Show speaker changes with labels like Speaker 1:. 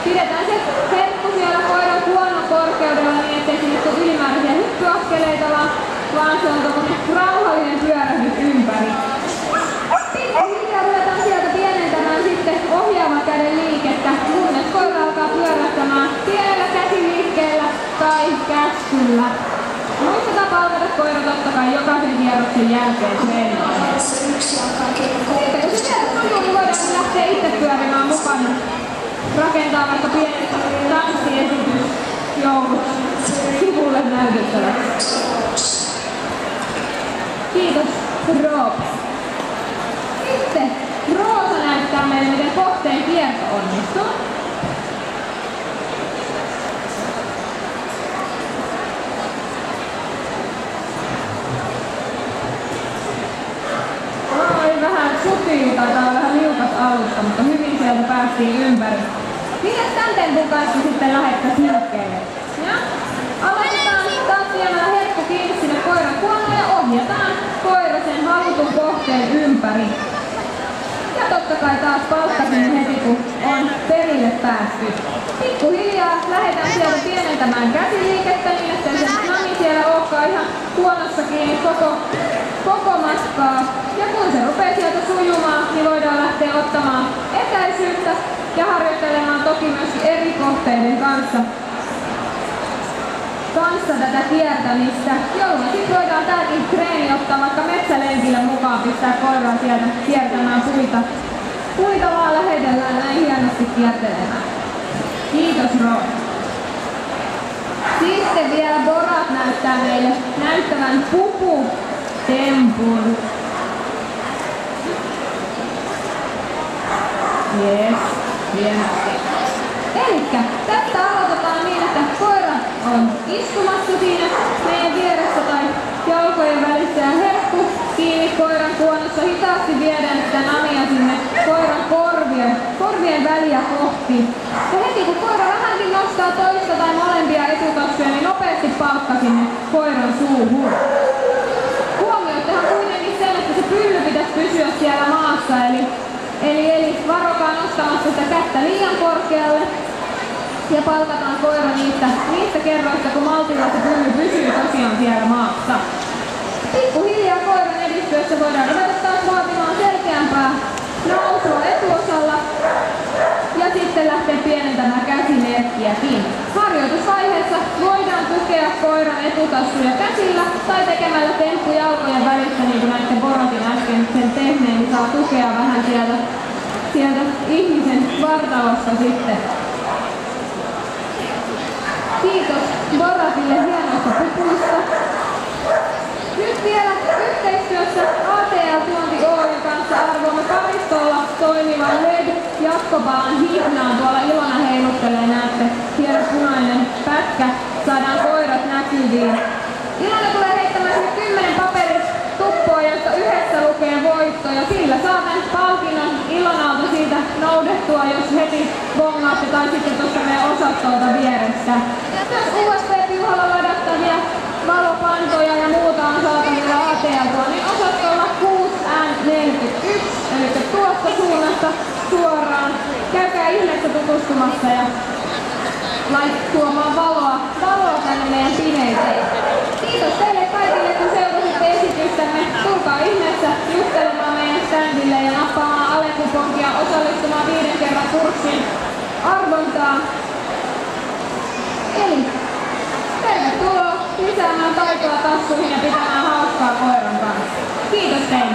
Speaker 1: Pidetään se herkku siellä koiran kuonon korkeudella niin, ettei sinne tule ylimääräisiä hyppyaskeleita, vaan se on rauhallinen pyörähdys ympäri. Pikkuhiljaa ruvetaan sieltä pienentämään sitten ohjaavan käden liikettä, kunnes koira alkaa pyörähtämään pienellä käsiliikkeellä tai käskyllä. Muistetaan palvata koira totta kai jokaisen kierroksen jälkeen treenivaiheessa. Sitten kun se sieltä tuntuu, niin voidaan lähteä itse pyörimään mukana. Rakentaa vaikka pieni tanssiesitys jouluksi sivulle näytettäväksi. Kiitos, Roope. Sitten Roosa näyttää meille, miten kohteen kierto onnistuu. Oli vähän sutia, taitaa olla vähän liukas alusta, mutta hyvin sieltä päästiin ympäri. Miten tämän tempun kanssa sitten lähettäisiin liikkeelle? Aloitetaan taas viemällä herkku kiinni sinne koiran kuonoon ja ohjataan koira sen halutun kohteen ympäri. Ja totta kai taas palkkasin heti kun on perille päästy. Pikkuhiljaa lähdetään sieltä pienentämään käsiliikettä niin ettei se nami siellä olekaan ihan kuonossa kiinni koko matkaa. Ja kun se rupeaa sieltä sujumaan, niin voidaan lähteä ottamaan etäisyyttä ja harjoittelemaan toki myös eri kohteiden kanssa tätä kiertämistä, jolloin sitten voidaan tääkin treeni ottaa vaikka metsälenkillä mukaan, pistää koiraa sieltä kiertämään puita vaan lähetellään näin hienosti kiertelemään. Kiitos Roy. Sitten vielä Borat näyttää meille näyttävän puputempun. Yes, hienosti. Elikkä tästä aloitetaan niin, että koira on istumassa siinä meidän vieressä tai jalkojen välissä ja herkku kiinni koiran kuonossa. Hitaasti viedään sitä namia sinne koiran korvien väliä kohti. Ja heti kun koira vähänkin nostaa toista tai molempia etutassuja, niin nopeasti palkka sinne koiran suuhun. Huomioittehan kuitenkin sen, että se pylly pitäisi pysyä siellä maassa. Eli varokaa nostamassa sitä kättä liian korkealle ja palkataan koira niistä kerroista, kun maltilla se pylly pysyy tosiaan siellä maassa. Pikkuhiljaa koiran yhteistyössä voidaan ruveta taas vaatimaan selkeämpää nousua etuosalla ja sitten lähteä pienentämään käsimerkkiäkin. Harjoitusvaiheessa voidaan tukea koiran etutassuja käsillä tai tekemällä temppu jalkojen välissä, niin kuin näiden Borotin äsken sen tehneen, niin saa tukea vähän sieltä ihmisen vartalosta sitten. Kiitos Borotille hienoista pupuista. Nyt vielä yhteistyössä ATL Tuonti Oyn kanssa arvoimme Karistolla toimivan LED-jatkopalan hipnaan. Tuolla Ilona heiluttelee, näette, hieno punainen pätkä. Saadaan koirat näkyviin. Ilona tulee heittämään 10 paperituppoa, josta yhdessä lukee voitto. Ja sillä saamme palkinnon Ilonalta siitä noudettua, jos heti bongaatte tai sitten tuossa meidän osastolta vieressä. Myös USB-piuhalla ladattavia valopantoja ja muuta on saatavilla ATL niin osastolla 6N41, eli tuosta suunnasta suoraan. Käykää ihmeessä tutustumassa ja tuomaan valoa tänne meidän pimeeseen. Kiitos teille kaikille, kun seurasitte esitystämme. Tulkaa ihmeessä juttelemaan meidän standille ja nappaamaan alekuponkia osallistumaan 5 kerran kurssin arvontaan. Eli tervetuloa lisäämään taitoa tassuihin ja pitämään hauskaa koiran kanssa. Kiitos teille!